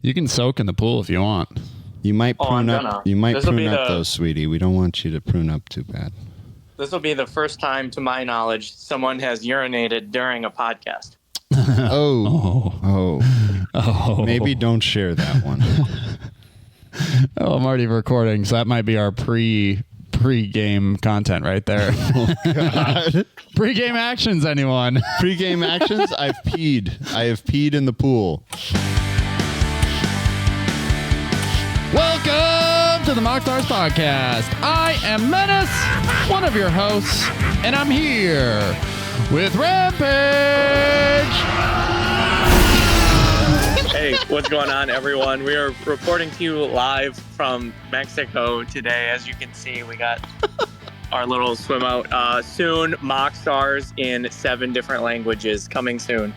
You can soak in the pool if you want. You might prune up. You might prune up though, sweetie. We don't want you to prune up too bad. This will be the first time, to my knowledge, someone has urinated during a podcast. Oh. Maybe don't share that one. I'm already recording, so that might be our pre-game content right there. Oh, God. Pre-game actions, anyone? Pre-game actions? I have peed in the pool. Welcome to the MoxStars podcast. I am Menace, one of your hosts, and I'm here with Rampage. Hey, what's going on, everyone? We are reporting to you live from Mexico today. As you can see, we got our little swim out soon. MoxStars in 7 different languages coming soon.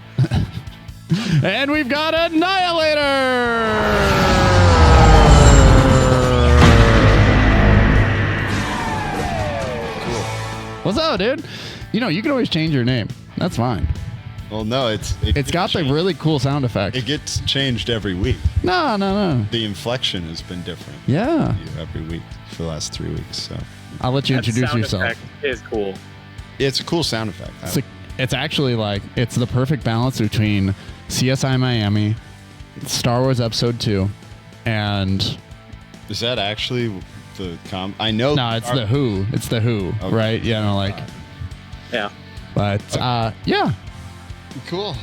And we've got Annihilator. What's up, dude? You know, you can always change your name. That's fine. Well, no, it's got the really cool sound effect. It gets changed every week. No. The inflection has been different. Yeah. Every week for the last 3 weeks. So I'll let you introduce sound yourself. Effect is cool. It's a cool sound effect. It's actually like it's the perfect balance between CSI Miami, Star Wars Episode 2, and is that actually the I know. No, it's the Who. It's the Who, okay. Right? Yeah. But yeah. Cool.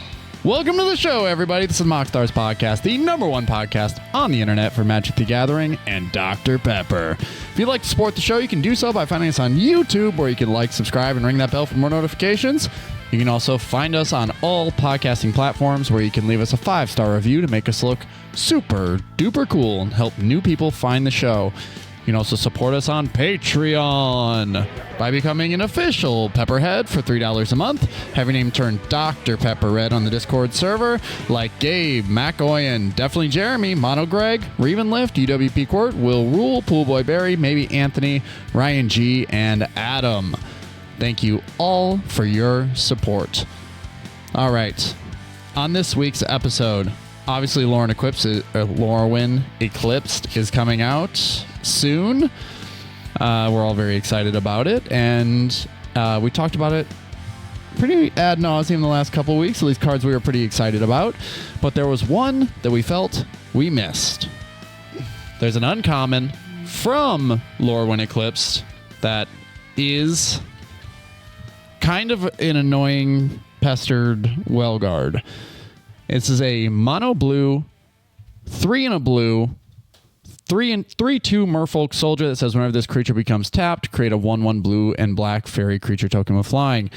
Welcome to the show, everybody. This is MoxStars Podcast, the #1 podcast on the internet for Magic the Gathering and Dr. Pepper. If you'd like to support the show, you can do so by finding us on YouTube, where you can like, subscribe, and ring that bell for more notifications. You can also find us on all podcasting platforms, where you can leave us a 5-star review to make us look super duper cool and help new people find the show. You can also support us on Patreon by becoming an official Pepperhead for $3 a month. Have your name turned Dr. Pepper Red on the Discord server, like Gabe, McOyen, Definitely Jeremy, Mono Greg, Reven Lift, UWP Court, Will Rule, Poolboy Barry, Maybe Anthony, Ryan G, and Adam. Thank you all for your support. All right. On this week's episode, obviously Lorwyn Eclipsed is coming out soon. We're all very excited about it, and we talked about it pretty ad nauseum the last couple weeks, at least cards we were pretty excited about, but there was one that we felt we missed. There's an uncommon from Lorwyn Eclipsed that is kind of an annoying pestered Wellguard. This is a mono blue, 3 in a blue, 3/2 Merfolk Soldier that says whenever this creature becomes tapped, create a 1/1 blue and black fairy creature token with flying.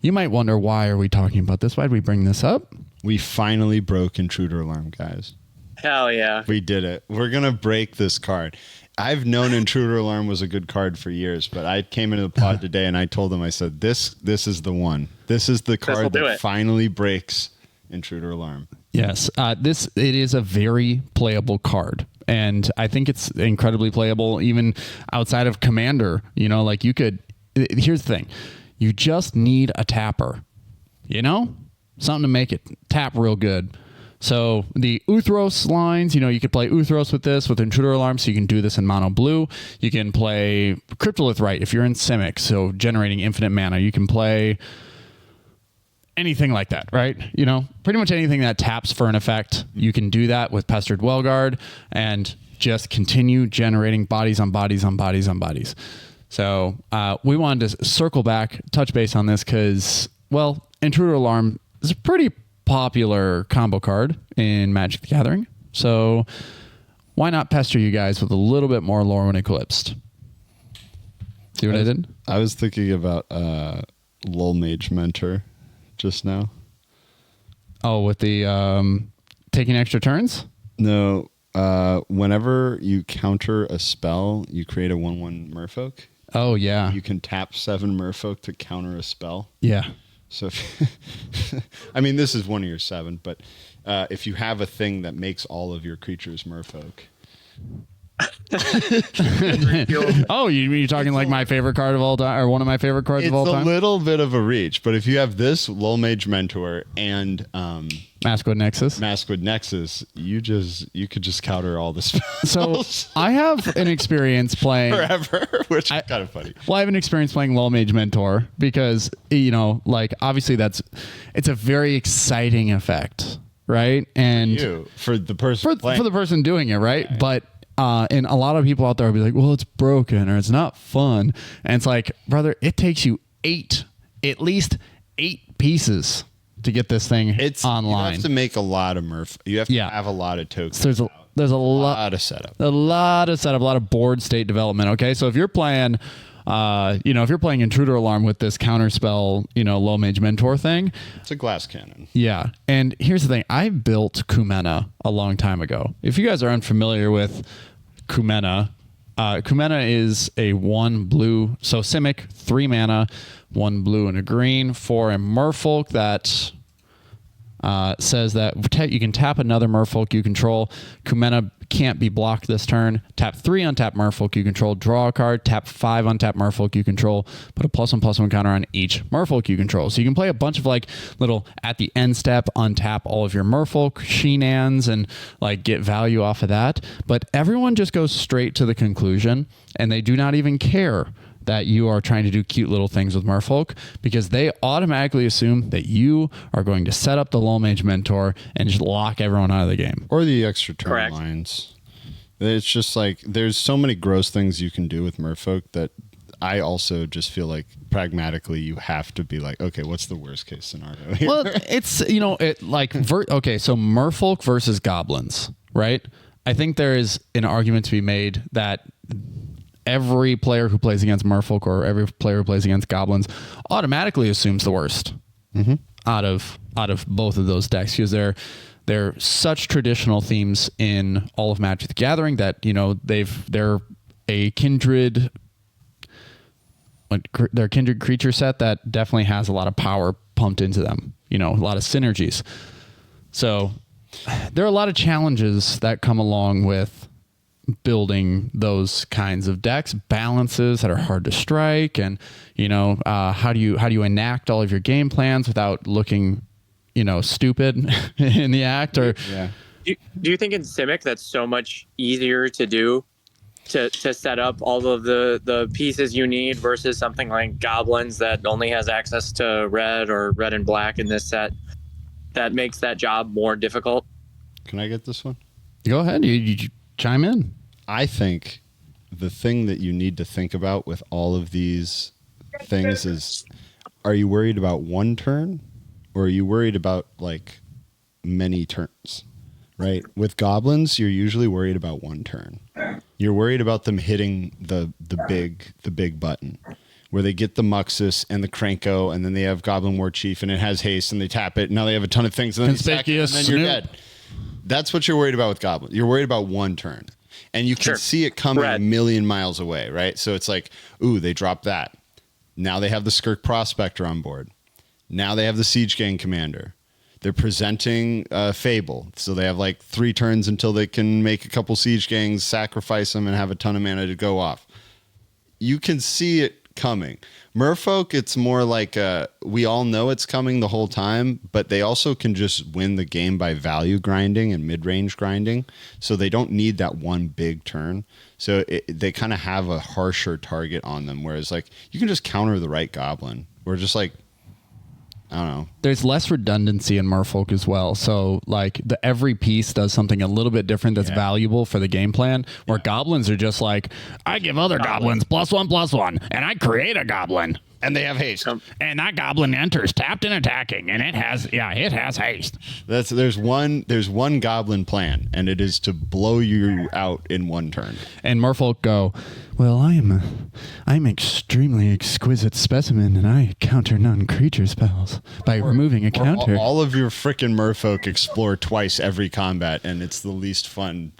You might wonder, why are we talking about this? Why did we bring this up? We finally broke Intruder Alarm, guys. Hell yeah. We did it. We're going to break this card. I've known Intruder Alarm was a good card for years, but I came into the pod today and I told them, I said, this is the one. This is the card that finally breaks Intruder Alarm. Yes. It is a very playable card. And I think it's incredibly playable even outside of Commander. You know, like you could... Here's the thing. You just need a tapper. You know? Something to make it tap real good. So the Uthros lines, you could play Uthros with this, with Intruder Alarm, so you can do this in mono blue. You can play Cryptolith Rite if you're in Simic, so generating infinite mana. You can play anything like that, right? Pretty much anything that taps for an effect, you can do that with Pestered Wellguard and just continue generating bodies on bodies on bodies on bodies. So we wanted to circle back, touch base on this because, well, Intruder Alarm is a pretty popular combo card in Magic the Gathering. So why not pester you guys with a little bit more Lorwyn Eclipsed? See what I did? I was thinking about Lol Mage Mentor just now. Oh, with the taking extra turns? No. Whenever you counter a spell, you create a 1/1 Merfolk. Oh, yeah. You can tap 7 Merfolk to counter a spell. Yeah. So, I mean, this is one of your 7, but if you have a thing that makes all of your creatures Merfolk, Oh, you're talking like my favorite card of all time, or one of my favorite cards of all time? It's a little bit of a reach, but if you have this Lull Mage Mentor and Maskwood Nexus, you could just counter all the spells. So I have an experience playing forever, which is kind of funny. Well, I have an experience playing Lull Mage Mentor because, like obviously it's a very exciting effect, right? And for the person for the person doing it, right? Yeah. But and a lot of people out there will be like, well, it's broken or it's not fun. And it's like, brother, it takes you at least 8 pieces to get this thing online. You have to make a lot of Murph. You have to have a lot of tokens. So there's a lot of setup. A lot of board state development. Okay. So if you're playing, if you're playing Intruder Alarm with this counterspell, Lull Mage Mentor thing. It's a glass cannon. Yeah. And here's the thing. I built Kumena a long time ago. If you guys are unfamiliar with Kumena, Kumena is a 1 blue, so Simic, 3 mana, 1 blue and a green for a merfolk that says that you can tap another merfolk you control. Kumena can't be blocked this turn. Tap 3 untap merfolk you control. Draw a card. Tap 5 untap merfolk you control. Put a +1/+1 counter on each merfolk you control. So you can play a bunch of like little at the end step untap all of your merfolk shenanigans and like get value off of that. But everyone just goes straight to the conclusion and they do not even care that you are trying to do cute little things with merfolk because they automatically assume that you are going to set up the Lull Mage Mentor and just lock everyone out of the game. Or the extra turn lines. It's just like there's so many gross things you can do with merfolk that I also just feel like pragmatically you have to be like, okay, what's the worst case scenario here? Well, it's, so merfolk versus goblins, right? I think there is an argument to be made that every player who plays against merfolk or every player who plays against goblins automatically assumes the worst out of both of those decks because they're such traditional themes in all of Magic the Gathering that they're a kindred creature set that definitely has a lot of power pumped into them, a lot of synergies. So there are a lot of challenges that come along with building those kinds of decks, balances that are hard to strike, and how do you enact all of your game plans without looking stupid in the act? Or do you think in Simic that's so much easier to do to set up all of the pieces you need versus something like Goblins that only has access to red or red and black in this set that makes that job more difficult? Can I get this one? Go ahead. You chime in. I think the thing that you need to think about with all of these things is, are you worried about one turn or are you worried about like many turns, right? With goblins, you're usually worried about one turn. You're worried about them hitting the big button where they get the Muxus and the Krenko and then they have Goblin War Chief and it has haste and they tap it. And now they have a ton of things and then, and then you're dead. That's what you're worried about with goblins. You're worried about one turn. And you can see it coming a million miles away, right? So it's like, ooh, they dropped that. Now they have the Skirk Prospector on board. Now they have the Siege Gang Commander. They're presenting Fable. So they have like 3 turns until they can make a couple Siege Gangs, sacrifice them, and have a ton of mana to go off. You can see it coming. Merfolk, it's more like we all know it's coming the whole time, but they also can just win the game by value grinding and mid-range grinding, so they don't need that one big turn. So they kind of have a harsher target on them, whereas like you can just counter the right goblin. We're just like, I don't know. There's less redundancy in Merfolk as well. So like every piece does something a little bit different that's valuable for the game plan, where goblins are just like, I give other goblins +1/+1 and I create a goblin. And they have haste. And that goblin enters tapped and attacking, and it has haste. There's one goblin plan, and it is to blow you out in one turn. And Merfolk go, well, I'm extremely exquisite specimen, and I counter non-creature spells by removing a counter. All of your frickin' Merfolk explore twice every combat, and it's the least fun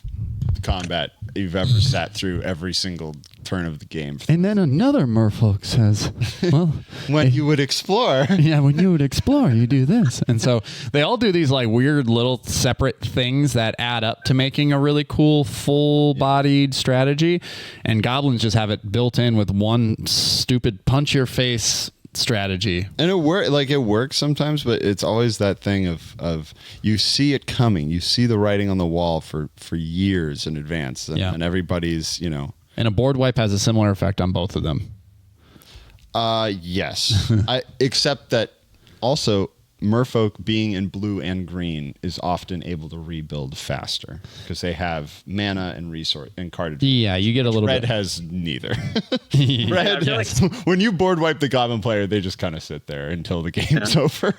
combat you've ever sat through every single turn of the game. And then another merfolk says, well, when you would explore. Yeah, when you would explore, you do this. And so they all do these like weird little separate things that add up to making a really cool full-bodied strategy. And goblins just have it built in with one stupid punch your face strategy. And it works sometimes, but it's always that thing of you see it coming. You see the writing on the wall for years in advance. And everybody's, And a board wipe has a similar effect on both of them. Yes. Except that also merfolk being in blue and green is often able to rebuild faster because they have mana and resource and card advantage. Yeah, you get a little Red bit. has neither. Red, when you board wipe the goblin player, they just kind of sit there until the game's over.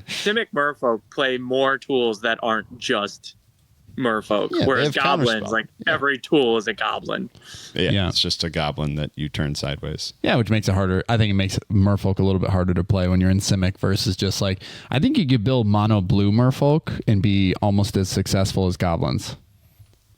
Simic merfolk play more tools that aren't just merfolk, whereas goblins, like every tool is a goblin. Yeah, it's just a goblin that you turn sideways. Yeah, which makes it harder. I think it makes merfolk a little bit harder to play when you're in Simic versus just like, I think you could build mono blue merfolk and be almost as successful as goblins.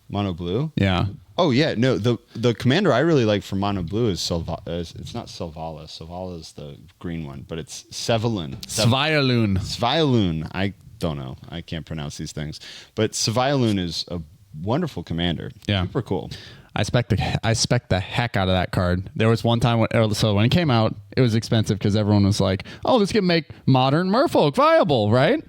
Mono blue? Yeah. Oh yeah, no. The commander I really like for mono blue is it's not Selvala. Selvala is the green one, but it's Sevalun. Svialoon. I don't know. I can't pronounce these things, but Svialoon is a wonderful commander. Yeah, super cool. I spec the heck out of that card. There was one time when it came out, it was expensive because everyone was like, "Oh, this can make modern merfolk viable, right?"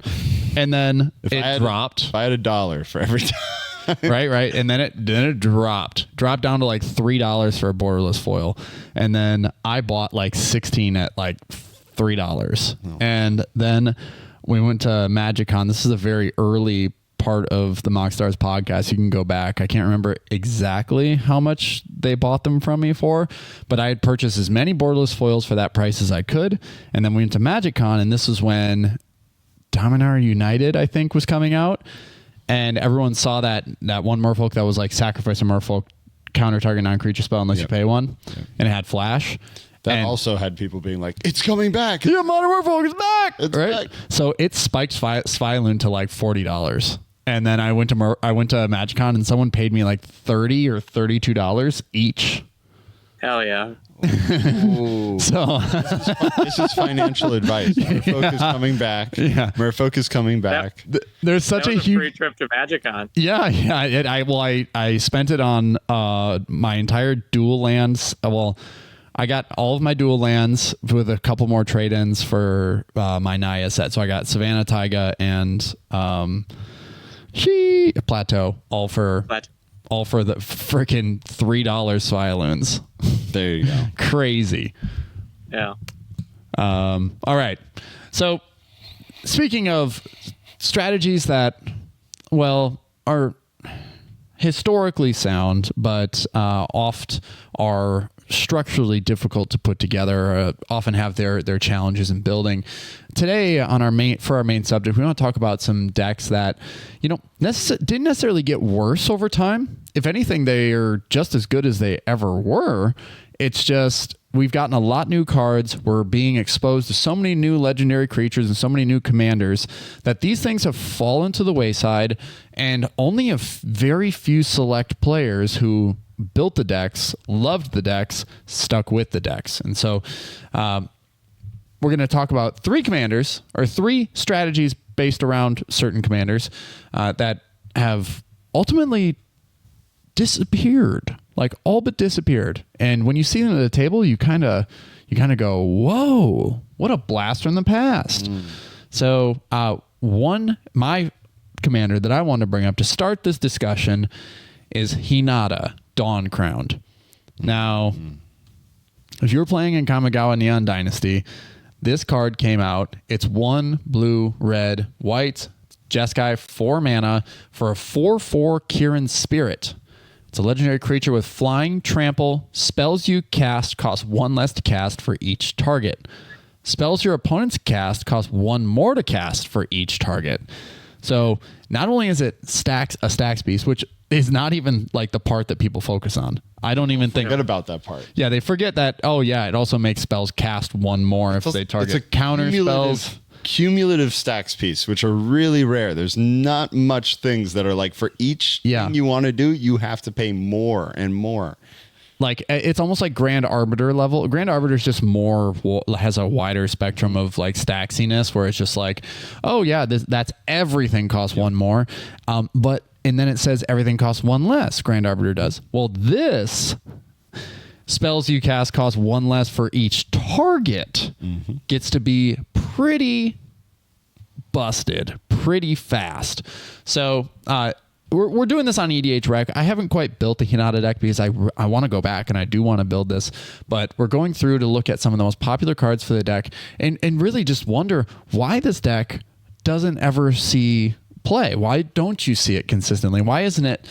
And then it dropped. If I had $1 for every time. right, and then it dropped down to like $3 for a borderless foil, and then I bought like 16 at like $3, and then we went to MagicCon. This is a very early part of the MoxStars podcast. You can go back. I can't remember exactly how much they bought them from me for, but I had purchased as many borderless foils for that price as I could. And then we went to MagicCon, and this is when Dominar United, I think, was coming out. And everyone saw that one merfolk that was like sacrifice a merfolk, counter target non-creature spell unless you pay one, and it had flash. That also had people being like, "It's coming back! Yeah, Modern Merfolk is back!" It's back. So it spiked Svialoon to like $40, and then I went to MagicCon, and someone paid me like $30 or $32 each. Hell yeah! So this is financial advice. Merfolk is coming back. Yeah, Merfolk is coming back. There's such a huge free trip to MagicCon. Yeah. I spent it on my entire dual lands. I got all of my dual lands with a couple more trade-ins for my Naya set. So I got Savannah Taiga and Plateau, all for the freaking $3 Svialoons. There you go. Crazy. Yeah. All right. So speaking of strategies that, are historically sound, but oft are structurally difficult to put together, often have their challenges in building. Today on our main subject, we want to talk about some decks that didn't necessarily get worse over time. If anything, they are just as good as they ever were. It's just we've gotten a lot new cards. We're being exposed to so many new legendary creatures and so many new commanders that these things have fallen to the wayside, and only a very few select players who built the decks, loved the decks, stuck with the decks. And so we're going to talk about three commanders or three strategies based around certain commanders that have ultimately disappeared, like all but disappeared. And when you see them at the table, you kind of go, whoa, what a blast from the past. So my commander that I want to bring up to start this discussion is Hinata, Dawn Crowned. Now, if you're playing in Kamigawa Neon Dynasty, this card came out. It's 1 blue, red, white, Jeskai, 4 mana for a 4/4 Kirin Spirit. It's a legendary creature with flying, trample. Spells you cast cost 1 less to cast for each target. Spells your opponents cast cost 1 more to cast for each target. So not only is it a stacks piece, which is not even like the part that people focus on. I don't even think forget about that part. Yeah, they forget that. Oh yeah, it also makes spells cast 1 more if they target. It's a counter spells. Cumulative stacks piece, which are really rare. There's not much things that are like for each thing you want to do, you have to pay more and more. like it's almost like Grand Arbiter level. Grand Arbiter is just more, has a wider spectrum of like stacksiness, where it's just like, oh yeah, that's everything costs one more, and then it says everything costs one less. Grand Arbiter does. Well, this spells you cast cost one less for each target. Gets to be pretty busted pretty fast. So we're doing this on EDH Rec. I haven't quite built the Hinata deck because I want to go back and I do want to build this, but we're going through to look at some of the most popular cards for the deck and really just wonder why this deck doesn't ever see play. Why don't you see it consistently? Why isn't it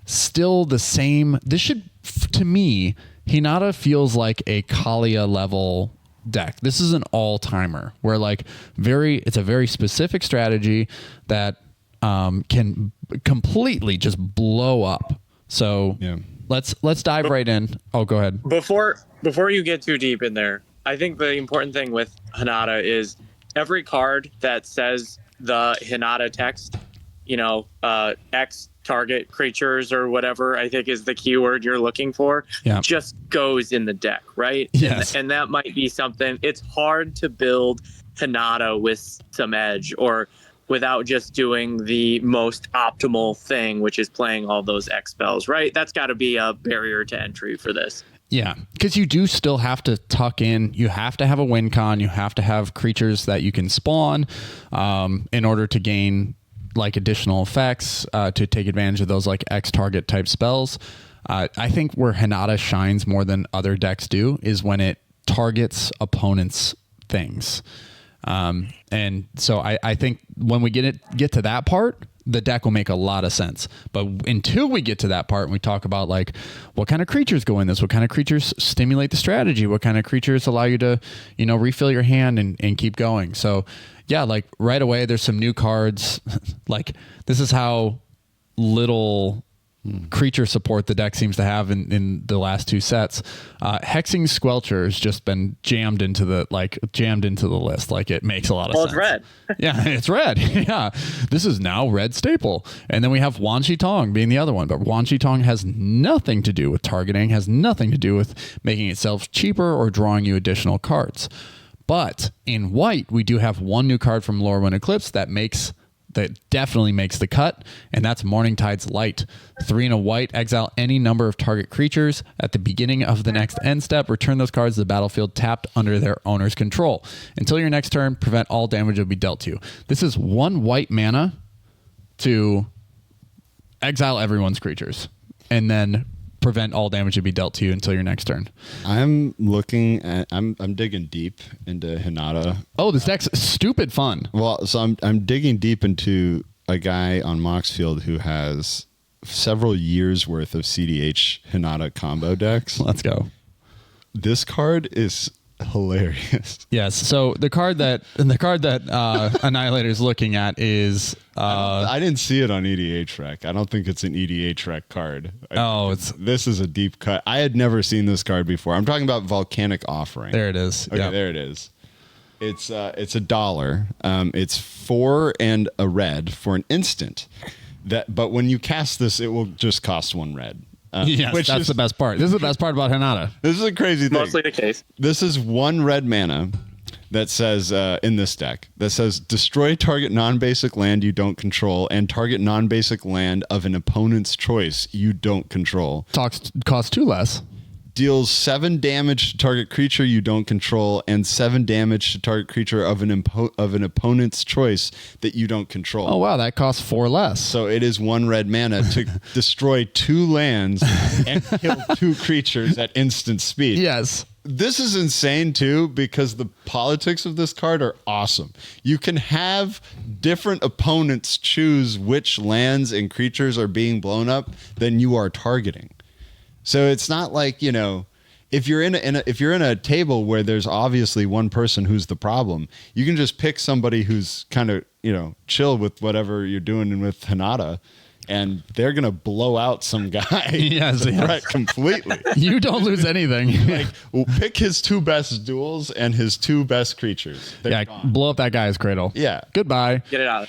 still the same? This should, to me, Hinata feels like a Kalia level deck. This is an all-timer where like it's a very specific strategy that can completely just blow up. So let's dive right in. Oh, go ahead. Before you get too deep in there, I think the important thing with Hinata is every card that says the Hinata text, X target creatures or whatever I think is the keyword you're looking for, just goes in the deck, right? Yes. And that might be something. It's hard to build Hinata with some edge or without just doing the most optimal thing, which is playing all those X spells, right? That's got to be a barrier to entry for this. Yeah, because you do still have to tuck in. You have to have a win con. You have to have creatures that you can spawn in order to gain like additional effects to take advantage of those like X target type spells. I think where Hinata shines more than other decks do is when it targets opponents' things. And so I think when we get to that part, the deck will make a lot of sense. But until we get to that part and we talk about like what kind of creatures go in this, what kind of creatures stimulate the strategy, what kind of creatures allow you to, refill your hand and keep going. So yeah, like right away, there's some new cards. Like this is how little creature support the deck seems to have in the last two sets. Hexing Squelcher has just been jammed into the list. Like it makes a lot of sense. Well, it's red. Yeah, it's red. Yeah. This is now red staple. And then we have Wan Shi Tong being the other one, but Wan Shi Tong has nothing to do with targeting, has nothing to do with making itself cheaper or drawing you additional cards. But in white, we do have one new card from Lorwyn Eclipse that definitely makes the cut, and that's Morningtide's Light. 3 and a white, exile any number of target creatures. At the beginning of the next end step, return those cards to the battlefield tapped under their owner's control. Until your next turn, prevent all damage will be dealt to you. This is 1 white mana to exile everyone's creatures, and then prevent all damage to be dealt to you until your next turn. I'm digging deep into Hinata. Oh, this deck's stupid fun. Well, so I'm digging deep into a guy on Moxfield who has several years worth of cEDH Hinata combo decks. Let's go. This card is hilarious. Yes. So the card that Annihilator is looking at is I didn't see it on EDH Rec. I don't think it's an EDH Rec card. This is a deep cut. I had never seen this card before. I'm talking about Volcanic Offering. There it is. Okay, yep. There it is. It's $1. It's 4 and a red for an instant. But when you cast this, it will just cost 1 red. Yes, that's the best part. This is the best part about Hinata. This is a crazy thing. Mostly the case. This is 1 red mana that says, in this deck, that says destroy target non-basic land you don't control and target non-basic land of an opponent's choice you don't control. Costs 2 less. Deals 7 damage to target creature you don't control and 7 damage to target creature of an opponent's choice that you don't control. Oh wow, that costs 4 less. So it is 1 red mana to destroy 2 lands and kill 2 creatures at instant speed. Yes. This is insane too because the politics of this card are awesome. You can have different opponents choose which lands and creatures are being blown up than you are targeting. So it's not like, if you're in a table where there's obviously one person who's the problem, you can just pick somebody who's kind of, chill with whatever you're doing with Hinata, and they're going to blow out some guy. Yes. Right, completely. You don't lose anything. Pick his 2 best duels and his 2 best creatures. They're gone. Blow up that guy's cradle. Yeah. Goodbye. Get it out.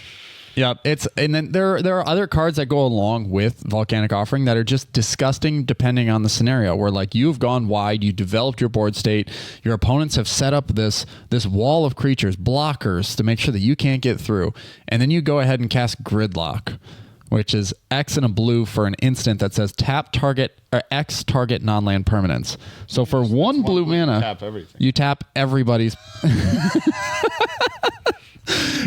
Yeah, and then there are other cards that go along with Volcanic Offering that are just disgusting depending on the scenario, where like you've gone wide, you developed your board state, your opponents have set up this wall of creatures, blockers, to make sure that you can't get through, and then you go ahead and cast Gridlock, which is X and a blue for an instant that says tap target or X target non-land permanents. So for one blue mana, you tap everybody's.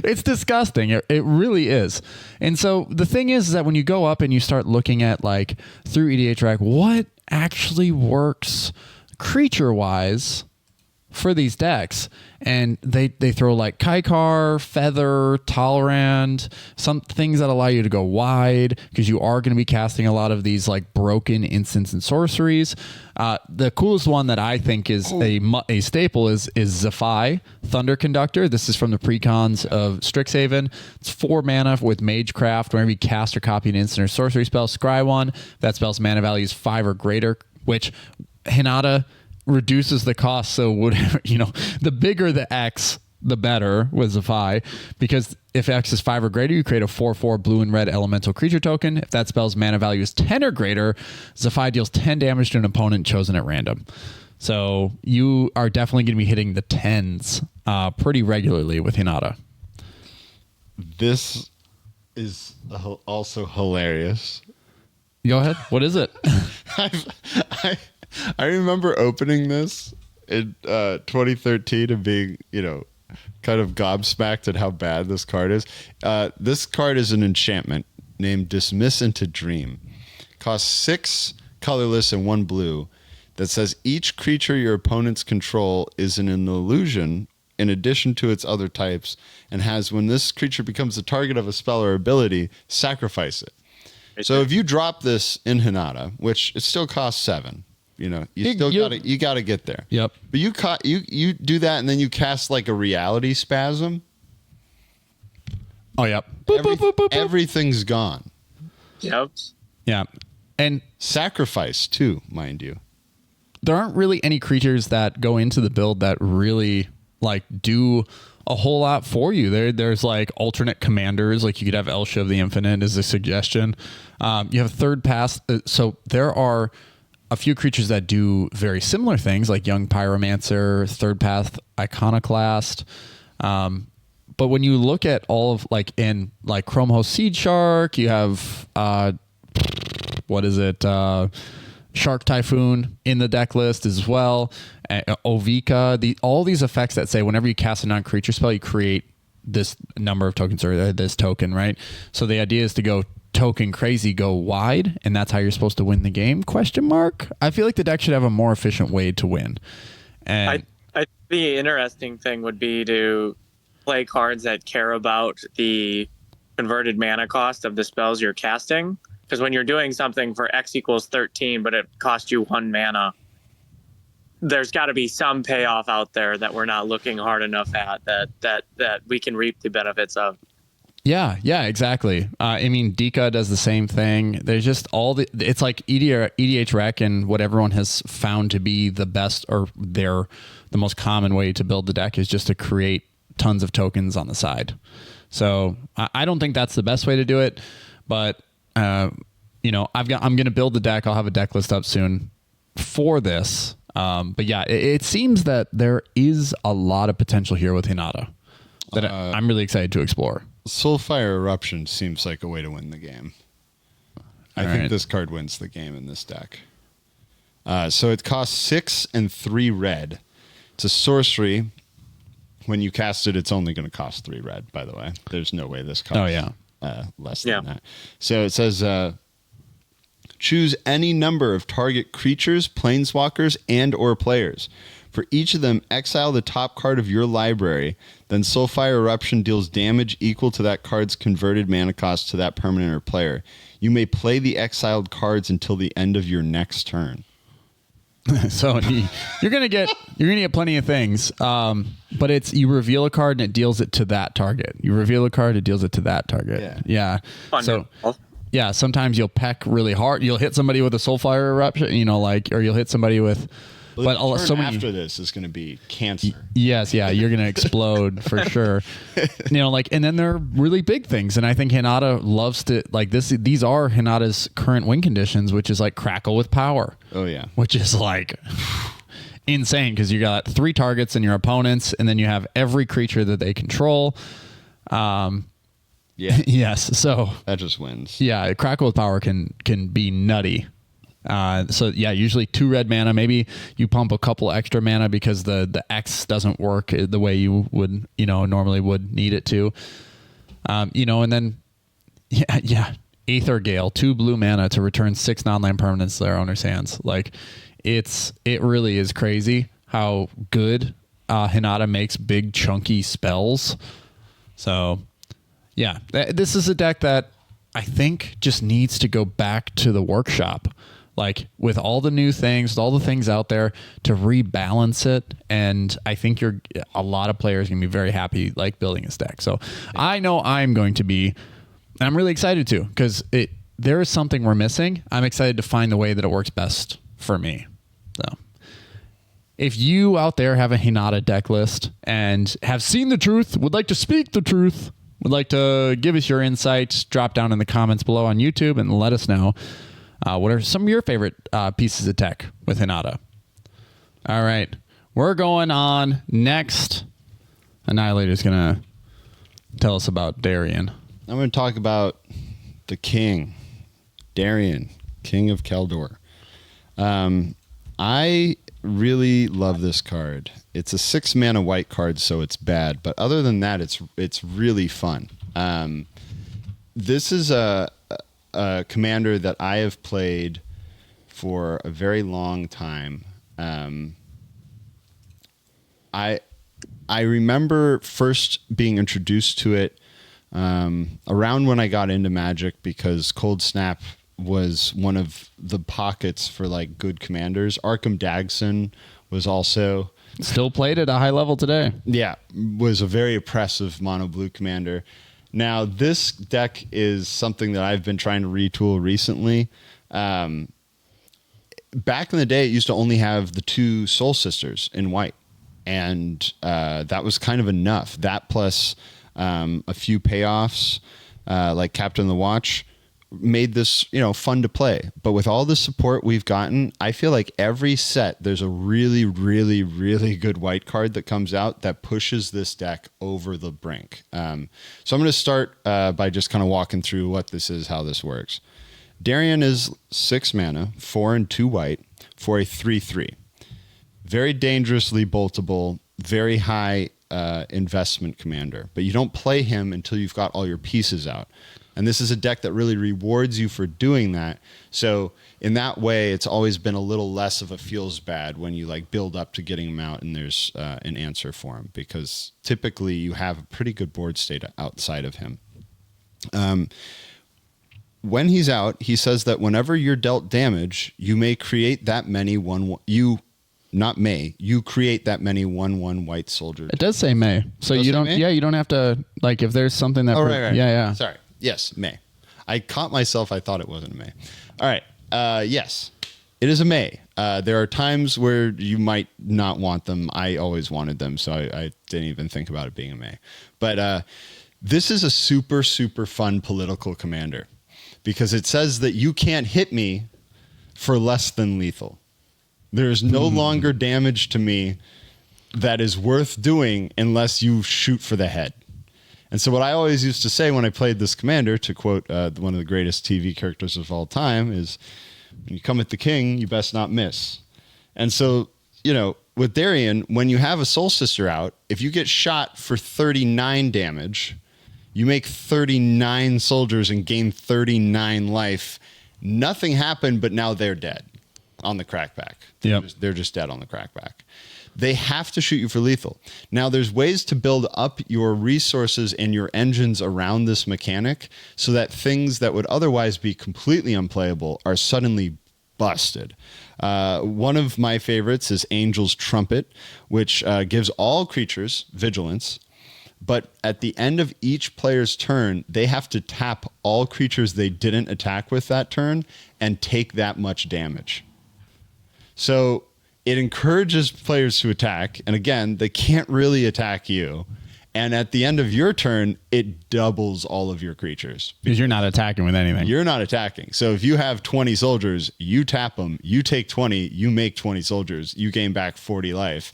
It's disgusting. It really is. And so the thing is that when you go up and you start looking at like through EDH Rec, what actually works creature wise for these decks, and they throw like Kaikar, Feather, Tolerant, some things that allow you to go wide because you are going to be casting a lot of these like broken instants and sorceries. The coolest one that I think is a staple is Zephi, Thunder Conductor. This is from the precons of Strixhaven. It's 4 mana with Magecraft. Whenever you cast or copy an instant or sorcery spell, scry one. That spell's mana value is 5 or greater, which Hinata reduces the cost. So whatever, the bigger the X, the better with Zephi, because if X is 5 or greater, you create a 4/4 blue and red elemental creature token. If that spell's mana value is 10 or greater, Zephi deals 10 damage to an opponent chosen at random. So you are definitely going to be hitting the 10s pretty regularly with Hinata. This is also hilarious. Go ahead. What is it? I remember opening this in 2013 and being, kind of gobsmacked at how bad this card is. This card is an enchantment named Dismiss into Dream. Costs 6 colorless and 1 blue that says each creature your opponents control is an illusion in addition to its other types, and has, when this creature becomes the target of a spell or ability, sacrifice it. So if you drop this in Hinata, which it still costs 7, you got to get there. Yep. But you do that, and then you cast like a reality spasm. Oh, yep. Boop, boop, boop, boop, boop. Everything's gone. Yep. Yeah. And sacrifice too, mind you. There aren't really any creatures that go into the build that really like do a whole lot for you. There's like alternate commanders, like you could have Elsha of the Infinite as a suggestion. You have third pass. So there are a few creatures that do very similar things, like Young Pyromancer, Third Path Iconoclast. But when you look at all of like in like Chromhost Seed Shark, you have Shark Typhoon in the deck list as well. Ovika, all these effects that say whenever you cast a non-creature spell, you create this number of tokens or this token, right? So the idea is to go token crazy, go wide, and that's how you're supposed to win the game? ? I feel like the deck should have a more efficient way to win. And I the interesting thing would be to play cards that care about the converted mana cost of the spells you're casting. Because when you're doing something for X equals 13, but it costs you 1 mana, there's got to be some payoff out there that we're not looking hard enough at that we can reap the benefits of. Yeah, exactly. I mean, Dika does the same thing. There's just it's like EDH Rec and what everyone has found to be the best or the most common way to build the deck is just to create tons of tokens on the side. So I don't think that's the best way to do it, but I'm going to build the deck. I'll have a deck list up soon for this. But yeah, it seems that there is a lot of potential here with Hinata that I'm really excited to explore. Soulfire Eruption seems like a way to win the game. I think this card wins the game in this deck. So it costs 6 and 3 red. It's a sorcery. When you cast it, it's only going to cost 3 red, by the way. There's no way this costs less than that. So it says, choose any number of target creatures, planeswalkers, and or players. For each of them, exile the top card of your library. Then Soulfire Eruption deals damage equal to that card's converted mana cost to that permanent or player. You may play the exiled cards until the end of your next turn. So you're gonna get plenty of things, but it's you reveal a card and it deals it to that target. You reveal a card, it deals it to that target. Yeah. So yeah, sometimes you'll peck really hard. You'll hit somebody with a Soulfire Eruption, or you'll hit somebody with But so many after this is going to be cancer. Yes, yeah, you're going to explode for sure. And then there are really big things, and I think Hinata loves to like this. These are Hinata's current win conditions, which is like Crackle with Power. Oh yeah, which is like insane because you got 3 targets in your opponents, and then you have every creature that they control. Yes. So that just wins. Yeah, Crackle with Power can be nutty. Usually 2 red mana. Maybe you pump a couple extra mana because the X doesn't work the way you would normally would need it to. And then Aether Gale, 2 blue mana to return 6 non-land permanents to their owner's hands. Like it really is crazy how good Hinata makes big chunky spells. So yeah, this is a deck that I think just needs to go back to the workshop. Like with all the new things, with all the things out there to rebalance it. And I think a lot of players going to be very happy like building this deck. So I know I'm going to be, and I'm really excited to, because there is something we're missing. I'm excited to find the way that it works best for me. So if you out there have a Hinata deck list and have seen the truth, would like to speak the truth, would like to give us your insights, drop down in the comments below on YouTube and let us know. What are some of your favorite pieces of tech with Hinata? All right. We're going on next. Annihilator's going to tell us about Darian. I'm going to talk about the king, Darian, King of Keldor. I really love this card. It's a 6 mana white card, so it's bad. But other than that, it's really fun. This is a commander that I have played for a very long time. I remember first being introduced to it around when I got into Magic, because Cold Snap was one of the pockets for like good commanders. Arkham Dagson was also still played at a high level today. Yeah, was a very oppressive mono blue commander. Now, this deck is something that I've been trying to retool recently. Back in the day, it used to only have the 2 Soul Sisters in white. And that was kind of enough. That plus a few payoffs, like Captain of the Watch, made this fun to play. But with all the support we've gotten, I feel like every set there's a really, really, really good white card that comes out that pushes this deck over the brink. So I'm going to start by just kind of walking through what this is, how this works. Darian is 6 mana, 4 and 2 white for a 3/3. Very dangerously boltable, very high investment commander. But you don't play him until you've got all your pieces out. And this is a deck that really rewards you for doing that. So in that way, it's always been a little less of a feels bad when you like build up to getting him out and there's an answer for him, because typically you have a pretty good board state outside of him. When he's out, he says that whenever you're dealt damage, you may create that many you create that many 1/1 white soldiers. It does say may. So you don't, you don't have to, like, if there's something that, right. Yeah. Sorry. Yes, May. I caught myself. I thought it wasn't a May. All right. Yes, it is a May. There are times where you might not want them. I always wanted them, so I didn't even think about it being a May. But this is a super, super fun political commander, because it says that you can't hit me for less than lethal. There is no longer damage to me that is worth doing unless you shoot for the head. And so what I always used to say when I played this commander, to quote one of the greatest TV characters of all time, is, when you come at the king, you best not miss. And so, with Darian, when you have a Soul Sister out, if you get shot for 39 damage, you make 39 soldiers and gain 39 life. Nothing happened, but now they're dead on the crackback. Yep. They're just dead on the crackback. They have to shoot you for lethal. Now, there's ways to build up your resources and your engines around this mechanic so that things that would otherwise be completely unplayable are suddenly busted. One of my favorites is Angel's Trumpet, which gives all creatures vigilance. But at the end of each player's turn, they have to tap all creatures they didn't attack with that turn and take that much damage. So it encourages players to attack. And again, they can't really attack you. And at the end of your turn, it doubles all of your creatures. Because you're not attacking with anything. You're not attacking. So if you have 20 soldiers, you tap them, you take 20, you make 20 soldiers, you gain back 40 life.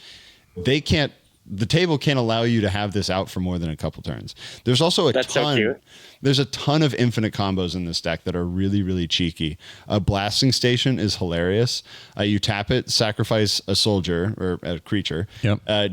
The table can't allow you to have this out for more than a couple turns. There's also there's a ton of infinite combos in this deck that are really, really cheeky. A blasting station is hilarious. You tap it, sacrifice a soldier or a creature,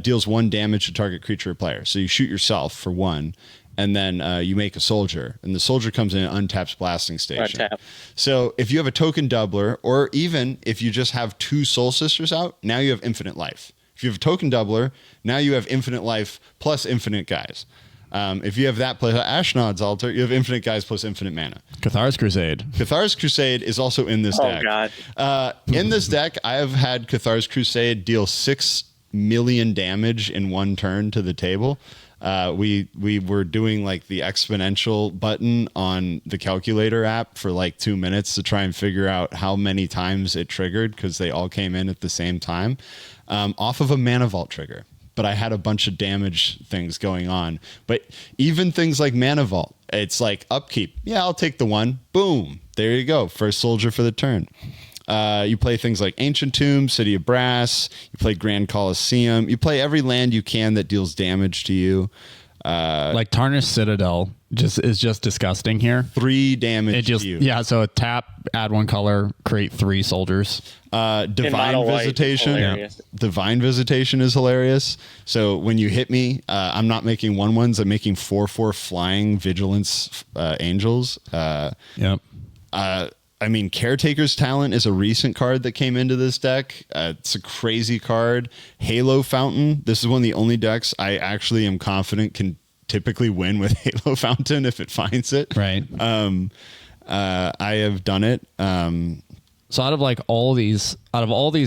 deals 1 damage to target creature or player. So you shoot yourself for 1, and then you make a soldier, and the soldier comes in and untaps blasting station. Untap. So if you have a token doubler, or even if you just have 2 soul sisters out, now you have infinite life. If you have a token doubler, now you have infinite life plus infinite guys. If you have that plus Ashnod's Altar, you have infinite guys plus infinite mana. Cathar's Crusade. Cathar's Crusade is also in this deck. Oh, God. In this deck, I have had Cathar's Crusade deal 6 million damage in 1 turn to the table. We were doing like the exponential button on the calculator app for like 2 minutes to try and figure out how many times it triggered, because they all came in at the same time, off of a Mana Vault trigger. But I had a bunch of damage things going on. But even things like Mana Vault, it's like upkeep. Yeah, I'll take the 1. Boom. There you go. First soldier for the turn. You play things like Ancient Tomb, City of Brass. You play Grand Colosseum. You play every land you can that deals damage to you. Like Tarnished Citadel is just disgusting here. 3 damage to you. Yeah, so a tap, add 1 color, create 3 soldiers. Divine Visitation. Divine Visitation is hilarious. So when you hit me, I'm not making 1/1s. I'm making 4/4 flying vigilance angels. Yep. I mean, Caretaker's Talent is a recent card that came into this deck. It's a crazy card. Halo Fountain. This is one of the only decks I actually am confident can typically win with Halo Fountain if it finds it. Right. I have done it. So out of all these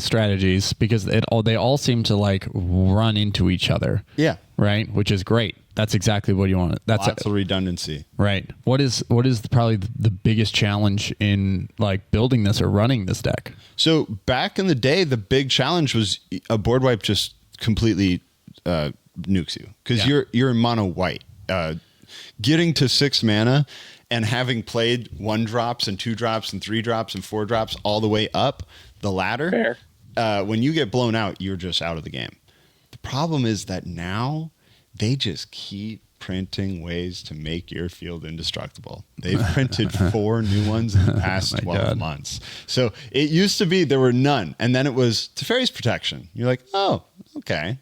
strategies, because they all seem to like run into each other. Yeah. Right. Which is great. That's exactly what you want. That's lots of redundancy. Right. What is probably the biggest challenge in like building this or running this deck? So back in the day, the big challenge was a board wipe just completely nukes you, because you're in mono white. Getting to 6 mana and having played 1 drops and 2 drops and 3 drops and 4 drops all the way up the ladder, when you get blown out, you're just out of the game. The problem is that now they just keep printing ways to make your field indestructible. They've printed 4 new ones in the past 12 months. So it used to be there were none, and then it was Teferi's Protection. You're like, oh, okay.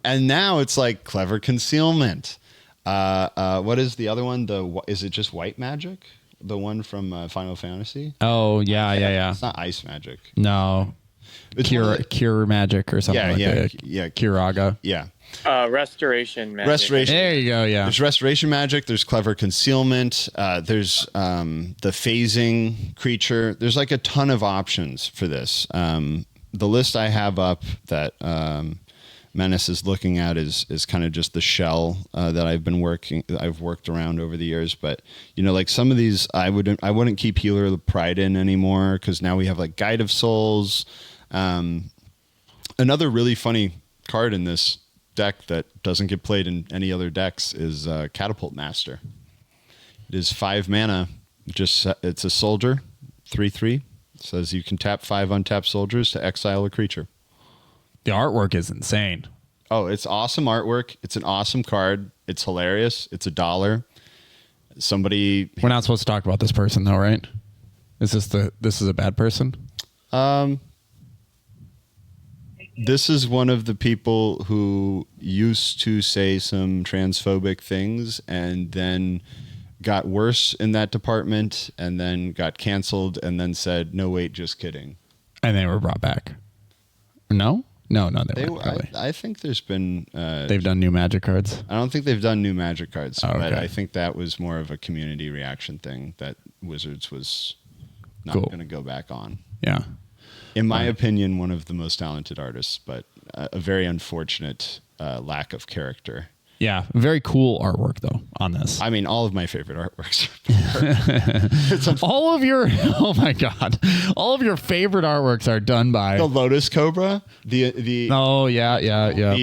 And now it's like Clever Concealment. What is the other one? Is it just White Magic? The one from Final Fantasy? Oh, yeah. It's not Ice Magic. No. It's Cure Magic or something like that. Yeah. Curaga. Yeah. Restoration Magic. Restoration. There you go, yeah. There's Restoration Magic. There's Clever Concealment. There's the Phasing Creature. There's like a ton of options for this. The list I have up that Menace is looking at is kind of just the shell that I've worked around over the years. But like some of these, I wouldn't keep Healer of the Pride in anymore, because now we have like Guide of Souls. Another really funny card in this deck that doesn't get played in any other decks is Catapult Master. It is 5 mana. It's a soldier, 3/3. It says you can tap 5 untapped soldiers to exile a creature. The artwork is insane. Oh, it's awesome artwork. It's an awesome card. It's hilarious. It's $1. We're not supposed to talk about this person though, right? This is a bad person? This is one of the people who used to say some transphobic things and then got worse in that department and then got canceled and then said, no, wait, just kidding. And they were brought back. No, they weren't. I think there's been... they've done new Magic cards? I don't think they've done new Magic cards, but I think that was more of a community reaction thing that Wizards was not going to go back on. Yeah. In my opinion, one of the most talented artists, but a very unfortunate lack of character. Yeah, very cool artwork though on this. I mean, all of my favorite artworks. All of your oh my god, all of your favorite artworks are done by the Lotus Cobra, the the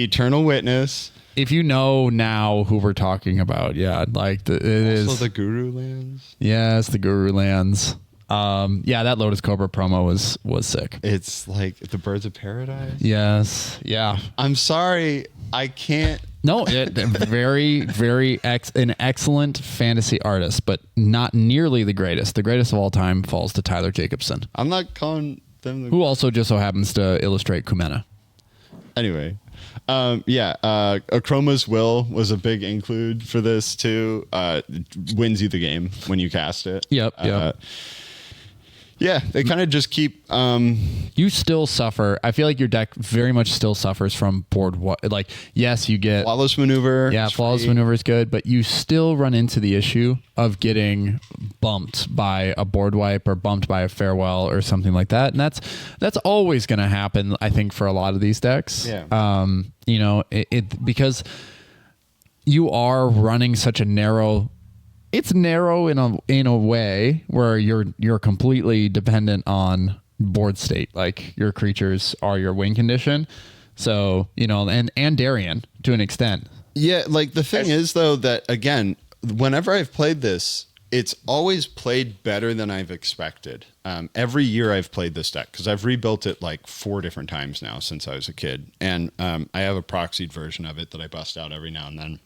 Eternal Witness. If you know now who we're talking about, like it is the Guru Lands. Yes, the Guru Lands. That Lotus Cobra promo was sick. It's like the Birds of Paradise. Yes, yeah. I'm sorry, I can't. No, very, an excellent fantasy artist, but not nearly the greatest. The greatest of all time falls to Tyler Jacobson. I'm not calling them who also just so happens to illustrate Kumena. Anyway, Chroma's Will was a big include for this too. Wins you the game when you cast it. Yep. They kind of just keep. You still suffer. I feel like your deck very much still suffers from board. Yes, you get Flawless Maneuver. Yeah, Flawless Maneuver is good, but you still run into the issue of getting bumped by a board wipe or bumped by a farewell or something like that, and that's always going to happen. I think for a lot of these decks. Yeah. Because you are running such a narrow. It's narrow in a way where you're completely dependent on board state. Like your creatures are your win condition. So, and Darien to an extent. Yeah, like the thing is though that again, whenever I've played this, it's always played better than I've expected. Every year I've played this deck because I've rebuilt it like 4 different times now since I was a kid. And I have a proxied version of it that I bust out every now and then.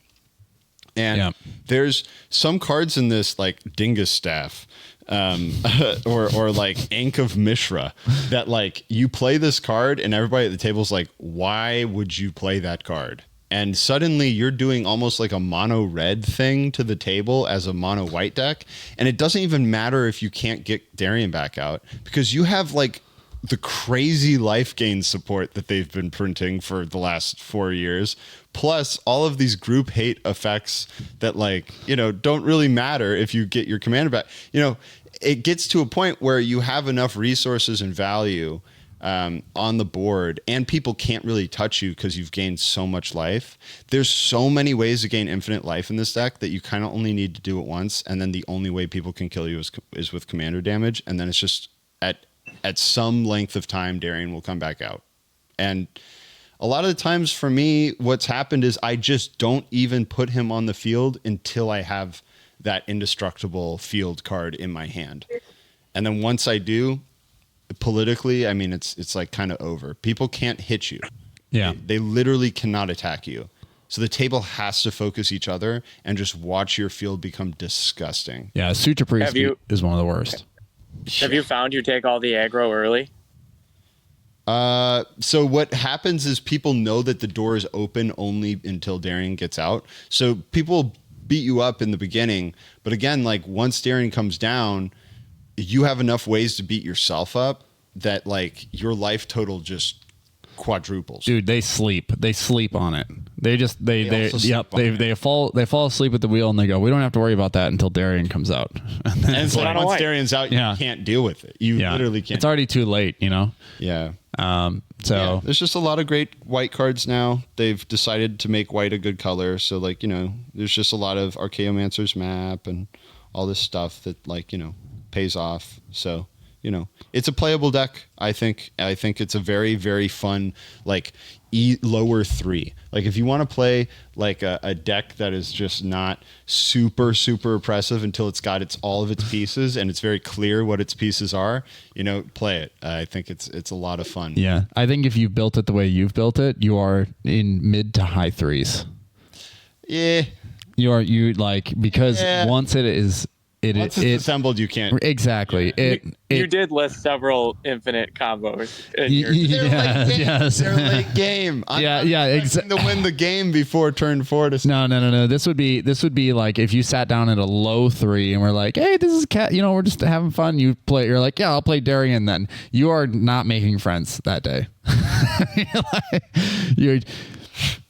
And there's some cards in this like Dingus Staff or like Ankh of Mishra that like you play this card and everybody at the table is like, why would you play that card? And suddenly you're doing almost like a mono red thing to the table as a mono white deck. And it doesn't even matter if you can't get Darien back out because you have like the crazy life gain support that they've been printing for the last 4 years, plus all of these group hate effects that don't really matter if you get your commander back. It gets to a point where you have enough resources and value on the board and people can't really touch you because you've gained so much life. There's so many ways to gain infinite life in this deck that you kind of only need to do it once. And then the only way people can kill you is with commander damage. And then it's just at some length of time, Darien will come back out. And a lot of the times for me, what's happened is I just don't even put him on the field until I have that indestructible field card in my hand. And then once I do, politically, I mean, it's like kind of over. People can't hit you. Yeah. They literally cannot attack you. So the table has to focus each other and just watch your field become disgusting. Yeah, Suture Priest is one of the worst. Have you found you take all the aggro early? So what happens is people know that the door is open only until Darien gets out. So people beat you up in the beginning, but again, like once Darien comes down, you have enough ways to beat yourself up that like your life total just quadruples. Dude, they sleep on it. They fall asleep at the wheel and they go, we don't have to worry about that until Darien comes out. And it's like once Darien's out, you can't deal with it. You literally can't. It's already too late, Yeah. So there's just a lot of great white cards now. They've decided to make white a good color. So like, there's just a lot of Archaeomancer's map and all this stuff that pays off. So, it's a playable deck. I think it's a very, very fun, like lower 3. Like if you want to play like a deck that is just not super, super oppressive until it's got all of its pieces and it's very clear what its pieces are, play it. I think it's a lot of fun. Yeah. I think if you built it the way you've built it, you are in mid to high 3s. Yeah. Because once it is, once it's assembled, you can't. Exactly. You did list several infinite combos. They're late game. I'm exactly. To win the game before turn 4. No. This would be like if you sat down at a low 3 and we're like, hey, this is we're just having fun. You're like, yeah, I'll play Darien then. You are not making friends that day.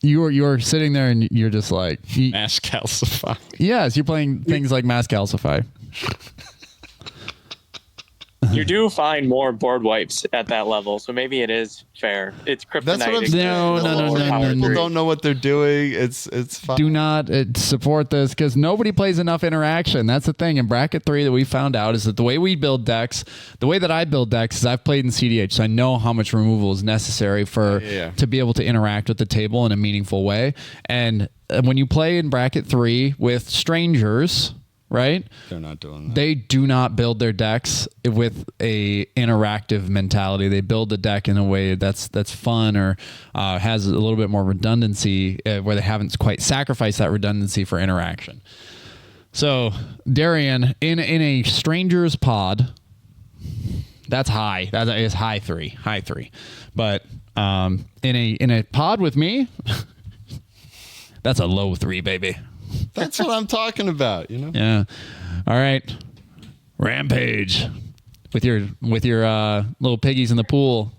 You're sitting there and you're just like Mass Calcify. Yes, you're playing things like Mass Calcify. You do find more board wipes at that level, so maybe it is fair. It's kryptonite. That's what I'm saying. No. People don't know what they're doing. It's fine. Do not support this because nobody plays enough interaction. That's the thing. In bracket 3 that we found out is that the way we build decks, the way that I build decks is I've played in cEDH, so I know how much removal is necessary to be able to interact with the table in a meaningful way. And when you play in bracket 3 with strangers, right? They're not doing that. They do not build their decks with a interactive mentality. They build the deck in a way that's fun or has a little bit more redundancy where they haven't quite sacrificed that redundancy for interaction. So, Darian, in a stranger's pod, that's high. That is high 3. But in a pod with me, that's a low 3, baby. That's what I'm talking about, you know? Yeah. All right. Rampage with your little piggies in the pool.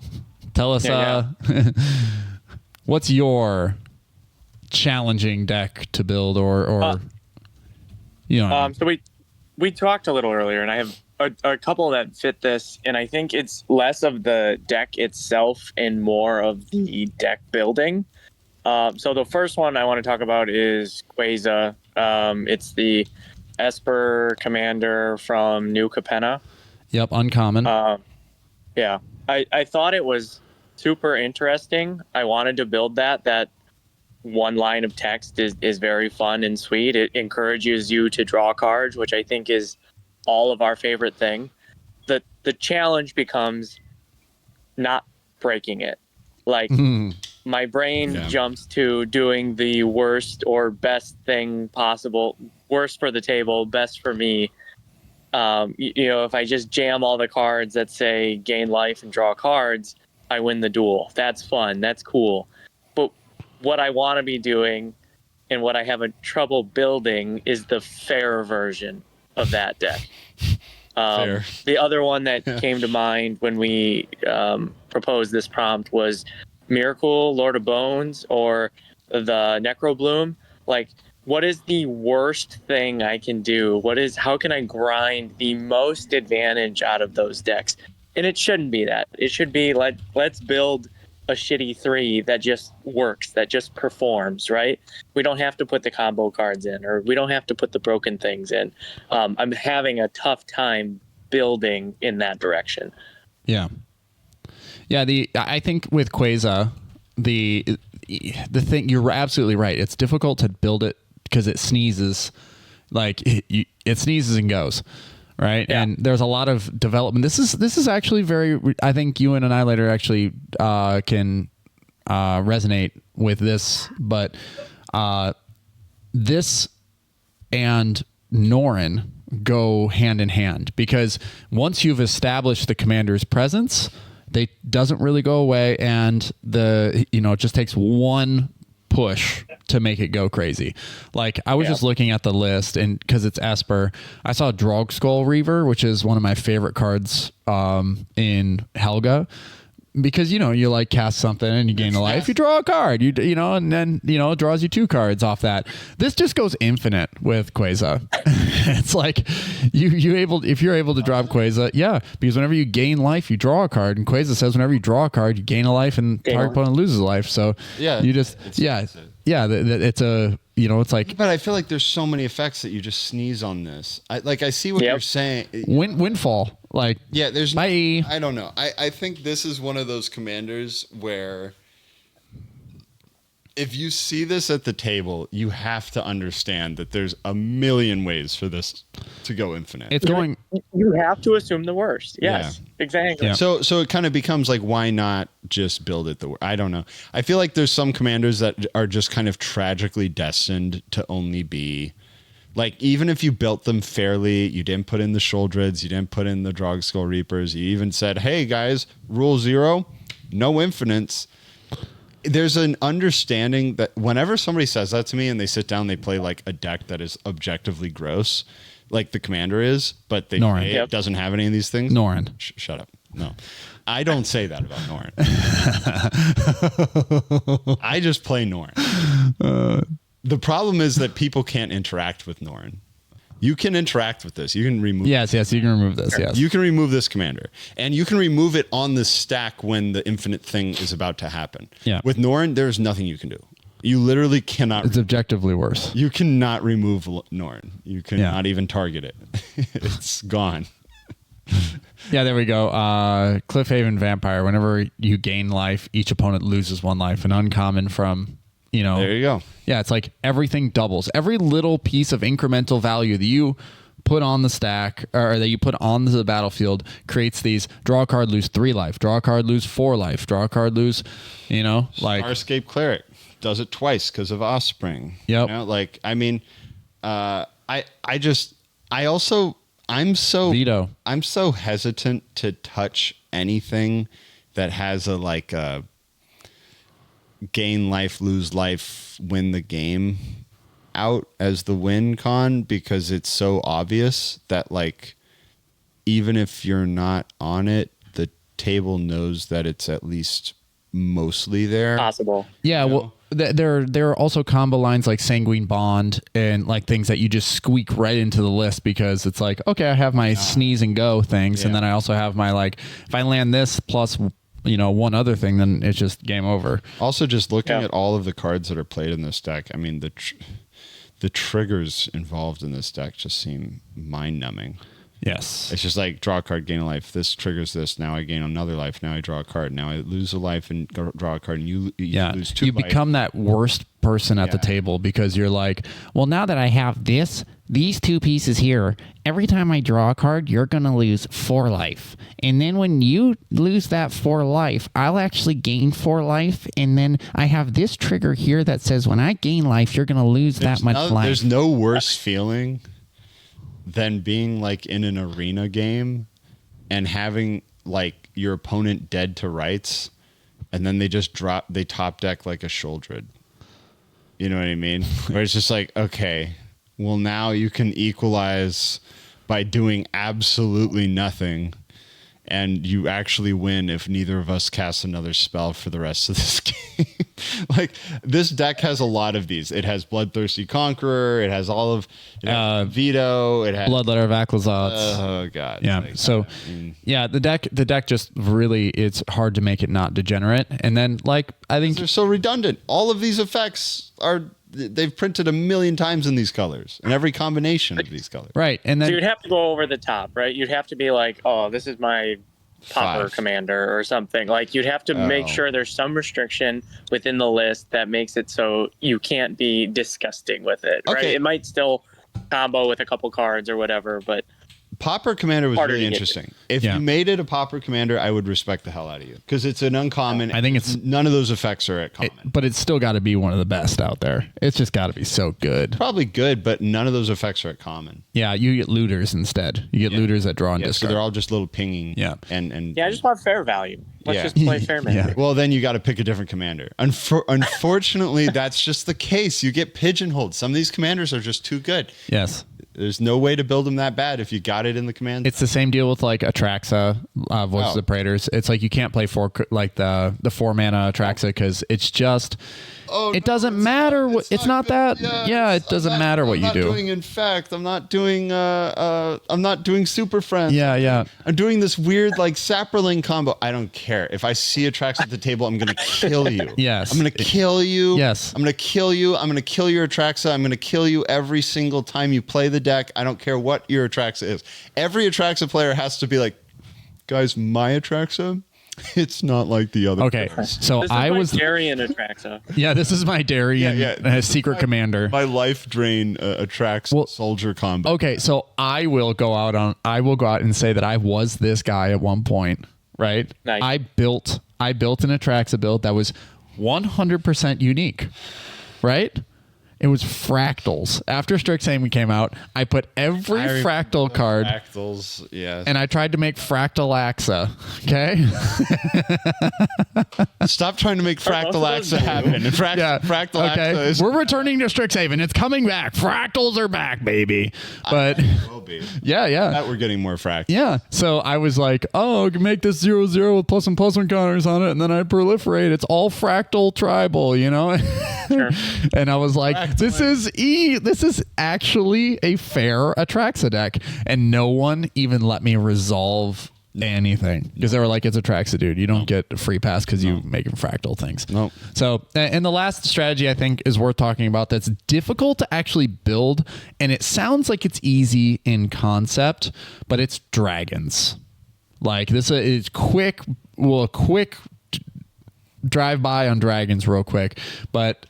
Tell us what's your challenging deck to build or you know. So we talked a little earlier, and I have a couple that fit this, and I think it's less of the deck itself and more of the deck building. So the first one I want to talk about is Quasar. It's the Esper commander from New Capenna. Yep, uncommon. Yeah, I thought it was super interesting. I wanted to build that. That one line of text is very fun and sweet. It encourages you to draw cards, which I think is all of our favorite thing. The challenge becomes not breaking it. Like, my brain jumps to doing the worst or best thing possible. Worst for the table, best for me. If I just jam all the cards that say gain life and draw cards, I win the duel. That's fun. That's cool. But what I want to be doing and what I have a trouble building is the fair version of that deck. The other one that came to mind when we proposed this prompt was Miracle, Lord of Bones, or the Necro Bloom. Like, what is the worst thing I can do? How can I grind the most advantage out of those decks? And it shouldn't be that. It should be like, let's build a shitty 3 that just works, that just performs, right? We don't have to put the combo cards in, or we don't have to put the broken things in. I'm having a tough time building in that direction. Yeah. Yeah, I think with Quasar, the thing, you're absolutely right. It's difficult to build it because it sneezes. Like, it sneezes and goes. Right. Yeah. And there's a lot of development. This is actually I think you and Annihilator actually can resonate with this, but this and Norrin go hand in hand because once you've established the commander's presence, they doesn't really go away, and it just takes one push to make it go crazy. Like, I was just looking at the list, and because it's Esper, I saw Drogskull Reaver, which is one of my favorite cards in Helga, because you like cast something and you gain a life, you draw a card, and then it draws you 2 cards off that. This just goes infinite with Quasar. It's like if you're able to drop Quasar, because whenever you gain life, you draw a card, and Quasar says whenever you draw a card, you gain a life and target opponent loses a life. So it's a it's like. But I feel like there's so many effects that you just sneeze on this. I see what you're saying. Windfall. Like, there's bye. I don't know. I think this is one of those commanders where if you see this at the table, you have to understand that there's a million ways for this to go infinite. You have to assume the worst. Yes, exactly. Yeah. So it kind of becomes like, why not just build it I don't know. I feel like there's some commanders that are just kind of tragically destined to only be. Like, even if you built them fairly, you didn't put in the Sholdreds, you didn't put in the Drogskull Reapers, you even said, hey, guys, rule 0, no infinites. There's an understanding that whenever somebody says that to me and they sit down, they play, like, a deck that is objectively gross, like the commander is, but it doesn't have any of these things. Norrin. Shut up. No. I don't say that about Norrin. I just play Norrin. The problem is that people can't interact with Norrin. You can interact with this. You can remove. Yes, you can remove this. Yes, you can remove this commander, and you can remove it on the stack when the infinite thing is about to happen. Yeah. With Norn, there's nothing you can do. You literally cannot. It's objectively worse. You cannot remove Norn. You cannot even target it. It's gone. Yeah, there we go. Cliffhaven Vampire. Whenever you gain life, each opponent loses 1 life. An uncommon from, There you go. Yeah, it's like everything doubles. Every little piece of incremental value that you put on the stack or that you put on the battlefield creates these draw a card, lose 3 life, draw a card, lose 4 life, draw a card, lose, like Starscape Cleric does it twice because of Offspring. Yep. I'm so hesitant to touch anything that has a gain life, lose life, win the game out as the win con, because it's so obvious that even if you're not on it, the table knows that it's at least mostly there. Possible. Yeah, well, there are also combo lines like Sanguine Bond and things that you just squeak right into the list because it's okay, I have my sneeze and go things, and then I also have my if I land this plus one other thing, then it's just game over. Also, just looking at all of the cards that are played in this deck, I mean the triggers involved in this deck just seem mind-numbing. Yes. It's just draw a card, gain a life. This triggers this. Now I gain another life. Now I draw a card. Now I lose a life and draw a card. And you lose 2 You life. become that worst person at the table because you're well, now that I have these 2 pieces here, every time I draw a card, you're going to lose 4 life. And then when you lose that 4 life, I'll actually gain 4 life. And then I have this trigger here that says when I gain life, you're going to lose that much life. There's no worse feeling than being in an arena game and having your opponent dead to rights, and then they top deck a Sheoldred. You know what I mean? Where it's just okay, well, now you can equalize by doing absolutely nothing, and you actually win if neither of us casts another spell for the rest of this game. This deck has a lot of these. It has Bloodthirsty Conqueror. It has all of Veto. It has Bloodletter of Aclazotz. Oh god. Yeah. The deck just really, it's hard to make it not degenerate. And then I think they're so redundant. All of these effects they've printed 1,000,000 times in these colors, in every combination of these colors. Right. And then so you'd have to go over the top, right? You'd have to be oh, this is my Popper commander or something. You'd have to make sure there's some restriction within the list that makes it so you can't be disgusting with it, right? It might still combo with a couple cards or whatever, but Popper Commander was really interesting. If you made it a Popper Commander, I would respect the hell out of you, because it's an uncommon. I think it's none of those effects are at common, but it's still got to be one of the best out there. It's just got to be so good. Probably good, but none of those effects are at common. Yeah, you get looters instead. You get looters that draw and discard. So they're all just little pinging. Yeah, and I just want fair value. Let's just play fair value. Well, then you got to pick a different commander. Unfortunately, that's just the case. You get pigeonholed. Some of these commanders are just too good. Yes. There's no way to build them that bad if you got it in the command. It's the same deal with Atraxa, Voices of Praetors. It's you can't play the 4 mana Atraxa because it's just it doesn't matter. It doesn't matter what you do. I'm not doing Super Friends. Yeah. I'm doing this weird Saproling combo. I don't care. If I see Atraxa at the table, I'm gonna kill you. Yes. I'm gonna kill you. Yes. I'm gonna kill you. I'm gonna kill your Atraxa. I'm gonna kill you every single time you play the deck. I don't care what your Atraxa is. Every Atraxa player has to be guys, my Atraxa, it's not like the other. Okay, so I was Darien Atraxa. Yeah, this is my Darien secret commander. My life drain Atraxa soldier combo. Okay, so I will go out and say that I was this guy at one point, right? Nice. I built an Atraxa build that was 100% unique, right? It was fractals. After Strixhaven came out, I put every fractal card. Fractals, yes. And I tried to make Fractal Axa. Okay? Stop trying to make Fractal Axa happen. Fractal Axa is... We're returning to Strixhaven. It's coming back. Fractals are back, baby. But will be. Yeah. That we're getting more fractals. Yeah. So I was I can make this 0/0 with +1/+1 counters on it, and then I proliferate. It's all fractal tribal, Sure. And I was This is actually a fair Atraxa deck, and no one even let me resolve anything because they were like, it's Atraxa, dude. You don't get a free pass because you make fractal things. No. So, and the last strategy I think is worth talking about that's difficult to actually build, and it sounds like it's easy in concept, but it's dragons. Like this is quick drive by on dragons real quick, but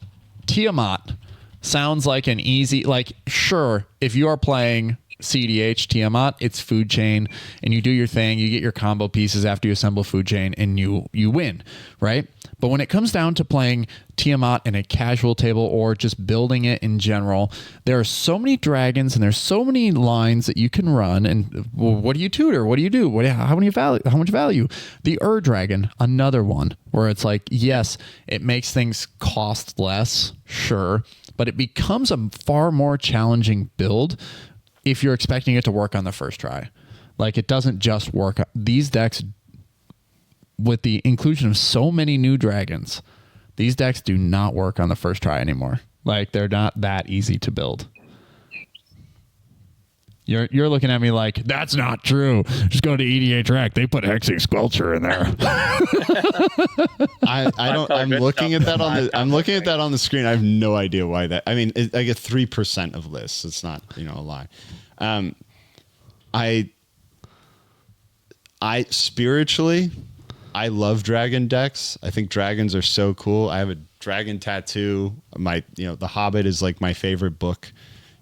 Tiamat sounds like an easy, like, sure, if you are playing cEDH Tiamat, it's food chain, and you do your thing, you get your combo pieces after you assemble food chain, and you win, right? But when it comes down to playing Tiamat in a casual table or just building it in general, there are so many dragons and there's so many lines that you can run. And well, what do you tutor? What do you do? How much value? The Dragon, another one where it's like, yes, it makes things cost less, sure, but it becomes a far more challenging build if you're expecting it to work on the first try. Like, it doesn't just work. These decks, with the inclusion of so many new dragons, these decks do not work on the first try anymore. Like, they're not that easy to build. You're looking at me like, that's not true. Just go to EDH Rec. They put Hexing Squelcher in there. I'm looking at that on the screen. I have no idea why that. I mean, I get 3% of lists. It's not, a lie. I spiritually, I love dragon decks. I think dragons are so cool. I have a dragon tattoo. The Hobbit is like my favorite book.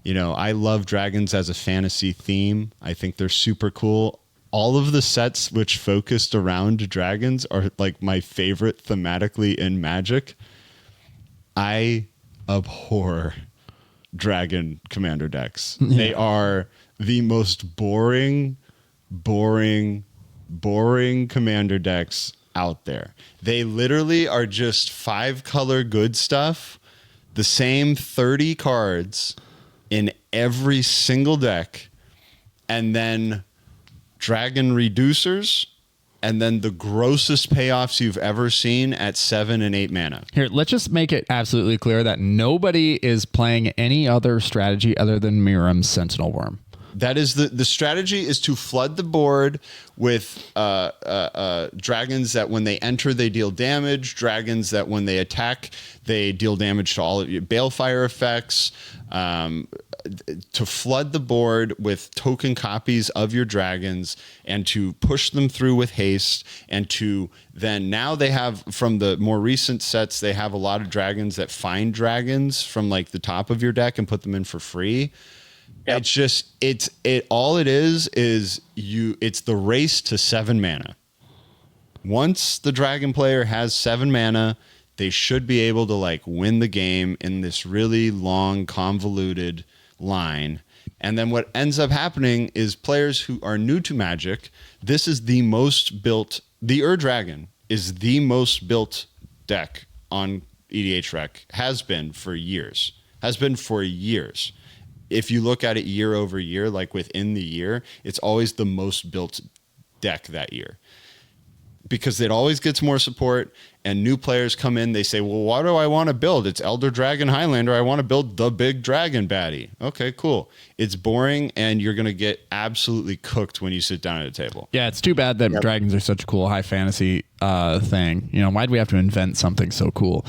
I love dragons as a fantasy theme. I think they're super cool. All of the sets which focused around dragons are like my favorite thematically in Magic. I abhor dragon commander decks. Yeah. They are the most boring commander decks out there. They literally are just 5-color good stuff, the same 30 cards in every single deck, and then dragon reducers, and then the grossest payoffs you've ever seen at 7 and 8 mana. Here, let's just make it absolutely clear that nobody is playing any other strategy other than Miram's Sentinel Worm. That is the strategy is to flood the board with dragons that when they enter, they deal damage. Dragons that when they attack, they deal damage to all of your Balefire effects. To flood the board with token copies of your dragons and to push them through with haste. And to then now they have, from the more recent sets, they have a lot of dragons that find dragons from like the top of your deck and put them in for free. Yep. It's the race to 7 mana. Once the dragon player has 7 mana, they should be able to like win the game in this really long, convoluted line. And then what ends up happening is players who are new to Magic, this is the most built, the Dragon is the most built deck on EDH Rec, has been for years. If you look at it year over year, like within the year, it's always the most built deck that year. Because it always gets more support, and new players come in, they say, well, what do I want to build? It's Elder Dragon Highlander. I want to build the big dragon baddie. Okay, cool. It's boring, and you're going to get absolutely cooked when you sit down at a table. Yeah, it's too bad that dragons are such a cool high fantasy thing. Why do we have to invent something so cool?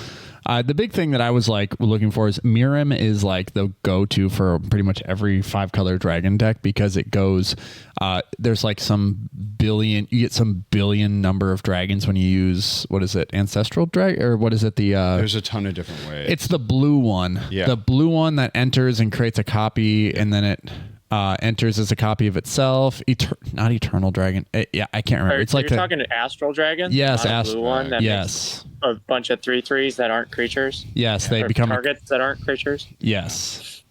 The big thing that I was like looking for is Miram is like the go-to for pretty much every 5-color dragon deck because it goes, there's like you get some billion number of dragons when you use, what is it, Ancestral Dragon? Or what is it? There's a ton of different ways. It's the blue one. Yeah. The blue one that enters and creates a copy and then it enters as a copy of itself. Not Eternal Dragon. I can't remember. It's like you're talking Astral Dragon. Yes, Astral one. That makes a bunch of 3/3s that aren't creatures. Yes, they become targets that aren't creatures. Yes.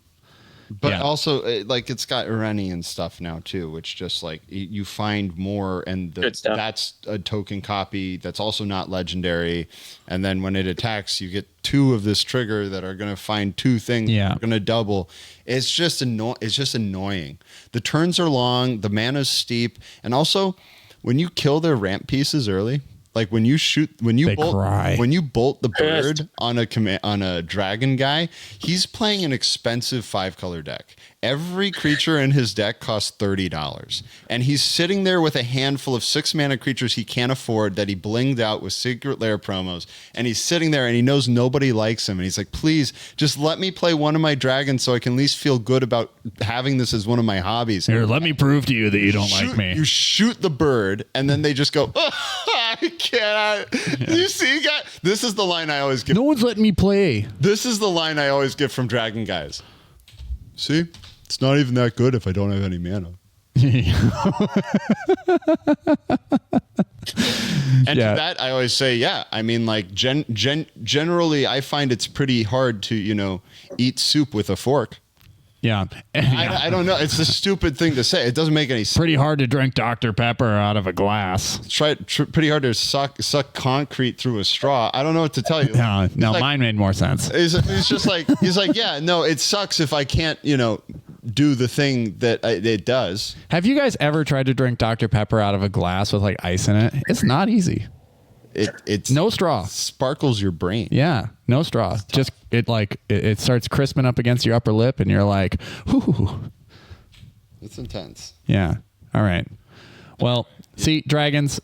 But also, like, it's got Ireni and stuff now too, which just like you find more, and that's a token copy that's also not legendary. And then when it attacks, you get 2 of this trigger that are going to find 2 things. Yeah, going to double. It's just annoying. The turns are long, the mana's steep, and also when you kill their ramp pieces early, Like when you bolt the bird Pissed. on a dragon guy, he's playing an expensive 5-color deck. Every creature in his deck costs $30, and he's sitting there with a handful of 6-mana creatures he can't afford that he blinged out with Secret Lair promos, and he's sitting there and he knows nobody likes him, and he's like, please just let me play one of my dragons so I can at least feel good about having this as one of my hobbies. Here, let me prove to you that you don't like me. You shoot the bird, and then they just go, I cannot. Yeah. You see, guys? This is the line I always give. No one's letting me play. This is the line I always get from dragon guys. See? It's not even that good if I don't have any mana. And to that, I always say, yeah. I mean, like, generally, I find it's pretty hard to, eat soup with a fork. Yeah. I don't know. It's a stupid thing to say. It doesn't make any sense. Pretty hard to drink Dr. Pepper out of a glass. Pretty hard to suck concrete through a straw. I don't know what to tell you. No, mine made more sense. It's just like, he's like, yeah, no, it sucks if I can't, do the thing that it does. Have you guys ever tried to drink Dr. Pepper out of a glass with like ice in it? It's not easy. It's no straw. Sparkles your brain. Yeah, no straw. Just it starts crisping up against your upper lip, and you're like, whoo. It's intense. Yeah. All right. Well, see, dragons.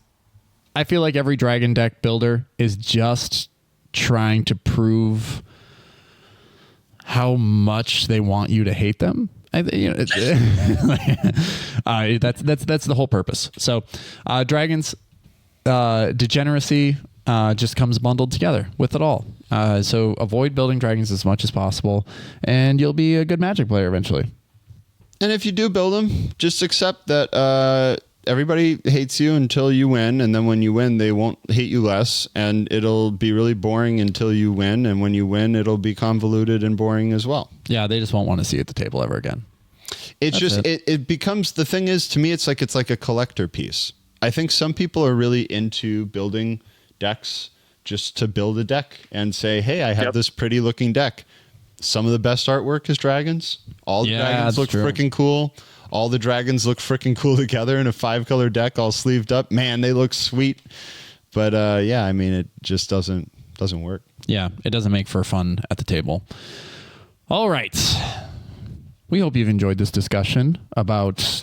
I feel like every dragon deck builder is just trying to prove how much they want you to hate them. That's the whole purpose. So, dragons. Degeneracy just comes bundled together with it all. So avoid building dragons as much as possible, and you'll be a good Magic player eventually. And if you do build them, just accept that everybody hates you until you win, and then when you win, they won't hate you less, and it'll be really boring until you win, and when you win, it'll be convoluted and boring as well. Yeah, they just won't want to see you at the table ever again. It becomes, the thing is, to me, it's like a collector piece. I think some people are really into building decks just to build a deck and say, hey, I have this pretty looking deck. Some of the best artwork is dragons. All the dragons look freaking cool. All the dragons look freaking cool together in a 5-color deck all sleeved up. Man, they look sweet. But I mean, it just doesn't work. Yeah, it doesn't make for fun at the table. All right. We hope you've enjoyed this discussion about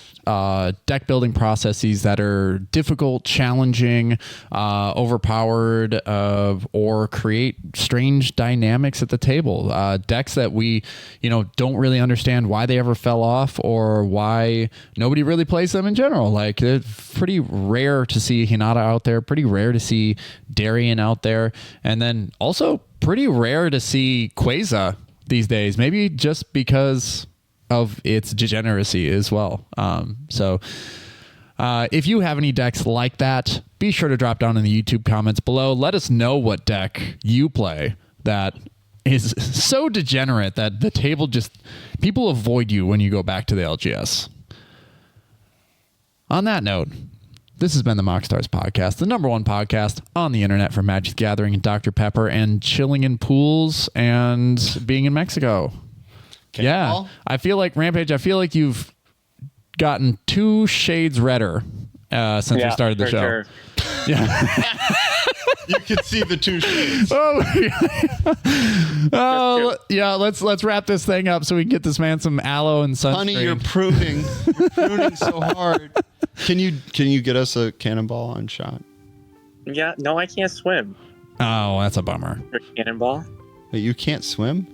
deck building processes that are difficult, challenging, overpowered, or create strange dynamics at the table. Decks that we, don't really understand why they ever fell off or why nobody really plays them in general. Like, it's pretty rare to see Hinata out there, pretty rare to see Darien out there, and then also pretty rare to see Quasar these days. Maybe just because of its degeneracy as well. So if you have any decks like that, be sure to drop down in the YouTube comments below. Let us know what deck you play that is so degenerate that the table people avoid you when you go back to the LGS. On that note, this has been the MoxStars podcast, the #1 podcast on the internet for Magic the Gathering and Dr. Pepper and chilling in pools and being in Mexico. Yeah, I feel like Rampage. I feel like you've gotten 2 shades redder since we started the show. Sure. Yeah, you can see the 2 shades. Yeah. Let's wrap this thing up so we can get this man some aloe and sunscreen. Honey, you're pruning. You're pruning so hard. Can you get us a cannonball on shot? Yeah. No, I can't swim. Oh, that's a bummer. Cannonball. Wait, you can't swim?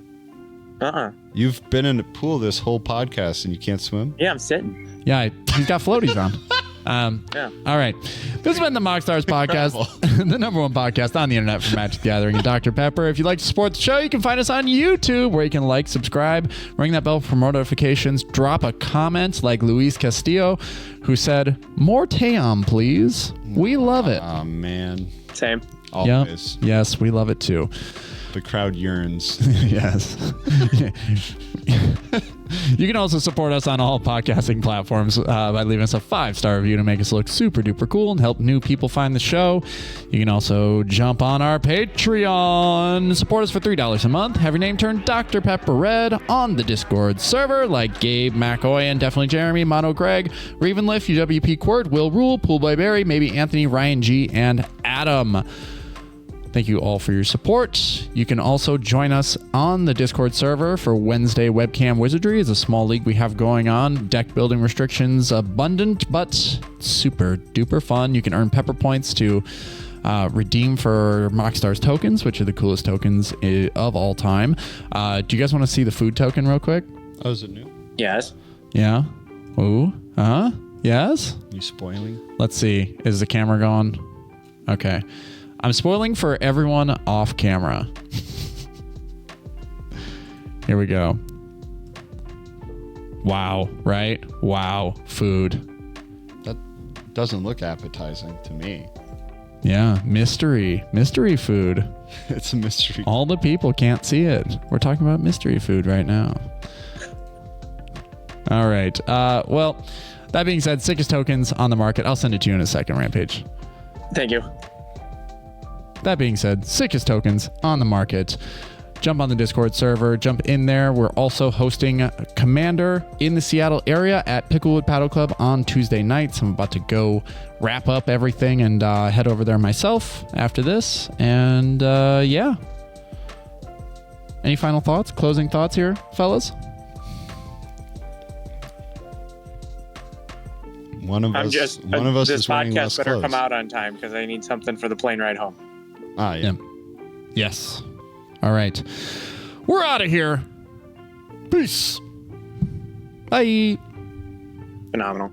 You've been in a pool this whole podcast and you can't swim? Yeah, I'm sitting. Yeah, he's got floaties on. Yeah. All right. This has been the MoxStars podcast, the #1 podcast on the internet for Magic the Gathering and Dr. Pepper. If you'd like to support the show, you can find us on YouTube, where you can like, subscribe, ring that bell for more notifications, drop a comment like Luis Castillo, who said, more Teom, please. We love it. Oh, man. Same. Always. Yep. Yes, we love it too. The crowd yearns. Yes. You can also support us on all podcasting platforms by leaving us a 5-star review to make us look super duper cool and help new people find the show. You can also jump on our Patreon. Support us for $3 a month. Have your name turned Dr. Pepper Red on the Discord server, like Gabe, McOy, and definitely Jeremy, Mono Greg, Ravenlift, UWP Quirt, Will Rule, Poolboy Barry, maybe Anthony, Ryan G, and Adam. Thank you all for your support. You can also join us on the Discord server for Wednesday Webcam Wizardry. It's a small league we have going on. Deck building restrictions abundant, but super duper fun. You can earn pepper points to redeem for MoxStars tokens, which are the coolest tokens of all time. Do you guys want to see the food token real quick? Oh, is it new? Yes. Yeah. Ooh. Yes. You spoiling? Let's see. Is the camera gone? Okay. I'm spoiling for everyone off camera. Here we go. Wow, right? Wow, food. That doesn't look appetizing to me. Yeah, mystery food. It's a mystery. All the people can't see it. We're talking about mystery food right now. All right. Well, that being said, sickest tokens on the market. I'll send it to you in a second, Rampage. Thank you. That being said, sickest tokens on the market. Jump on the Discord server. Jump in there. We're also hosting Commander in the Seattle area at Picklewood Paddle Club on Tuesday nights. I'm about to go wrap up everything and head over there myself after this. And yeah. Any final thoughts? Closing thoughts here, fellas? One of us this is wearing podcast less better clothes. come out on time because I need something for the plane ride home. Ah, yeah. Yes. All right. We're out of here. Peace. Bye. Phenomenal.